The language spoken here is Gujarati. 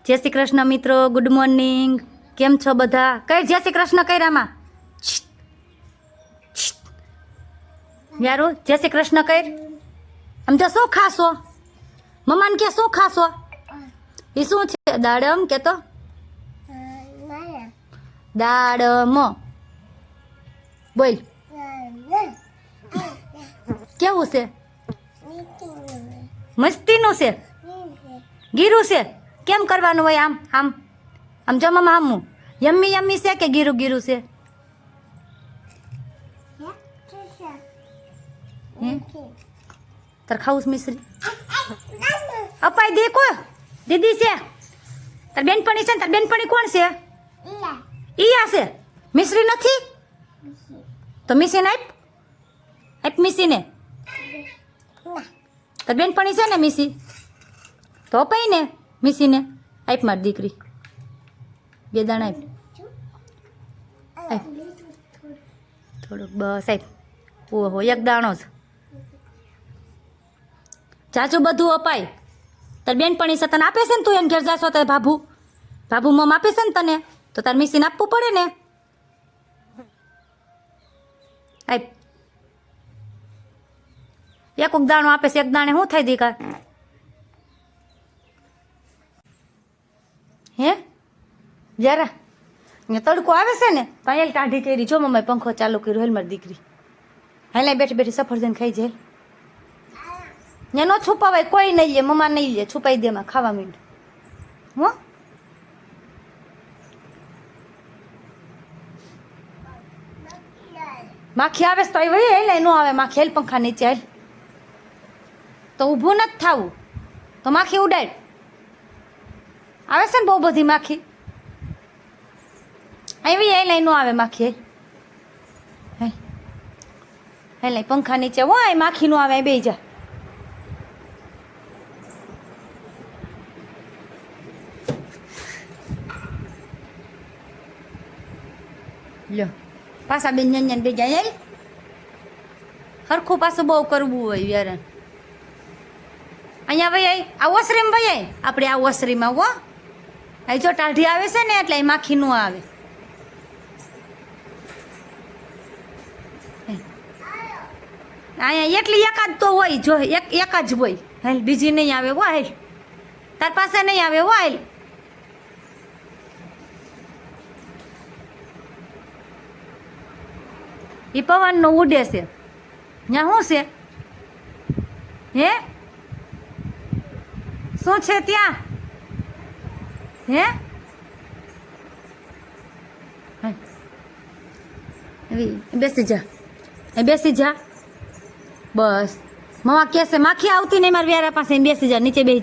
જય શ્રી કૃષ્ણ મિત્રો, ગુડ મોર્નિંગ. કેમ છો બધા? કઈ જય શ્રી કૃષ્ણ કર્યામાં યારો, જય શ્રી કૃષ્ણ કર. આમ તો શું ખાશો? મમ્માને કે શું ખાશો? એ શું છે? દાડમ કે તો દાડમ બોલ. કેવું છે? મસ્તીનું છે? ગીરું છે? કેમ કરવાનું હોય? આમ આમ આમ જમવામાં આમું યમ્મી યમ્મી છે કે ગીરું ગીરું છે? તાર ખાવું છે મિશ્રી? અપાઈ દે કો દીદી છે તાર બેનપણી છે ને? તાર બેનપણી કોણ છે? ઈયા છે. મિશ્રી નથી તો મિશીને આપ આપ મિશીને. તાર બેનપણી છે ને મિશી? તો અપાઈ ને મિશીને આપ. મારી દીકરી બે દાણા આપ. થોડુંક બસ આપ. ઓહો, એક દાણો જ. ચાચું બધું અપાય. તાર બેનપણી છે તને આપે છે ને? તું એને ઘેર જાશો તારે ભાભુ મમ આપે છે ને તને? તો તાર મિશીને આપવું પડે ને. આપ. એક દાણો આપે છે, એક દાણે શું થાય દીકા? હે જરા તડકો આવે છે ને પાયલ ટાઢી કરી. જો મમ્મી પંખો ચાલુ કર્યો. હેલ મારી દીકરી હાલ બેઠી બેઠી સફરજન ખાઈ જાય. ને નો છુપાવાય, કોઈ નહીં લે, મમ્મા નહીં લે, છુપાઈ દે. માં ખાવા માંડ હો. માખી આવે તો આવી હેલ, ન આવે માખી. હેલ પંખા નીચે હેલ. તો ઊભું નથી થવું તો માખી ઉડાડ. આવે છે ને બહુ બધી માખી. આવી હેલ, ન આવે માખી. હેલ હેલ પંખા નીચે હોય માખી નો આવે. બે જા. લ્યો પાછા બેનညબે જાય. હેલ હરખું પાછું બહુ કરવું હોય યાર. અહીંયા ભાઈ આ ઓસરીમાં ભાઈ આપણે આ ઓસરીમાં હો. અહીં જો ટાઢી આવે છે ને એટલે માખી નું આવે. અહીંયા એટલી એકાદ તો હોય. જો એક જ હોય. હાલ બીજી નહીં આવે હો. હાલ તાર પાસે નહીં આવે હો. હાલ એ પવનનો ઉડે છે. ત્યાં શું છે? હે શું છે ત્યાં? હે બેસી જા. બેસી જા બસ. મમ્મા કહેશે માખી આવતી નહીં મારી વ્યારા પાસે. બેસી જા નીચે બેસી જા.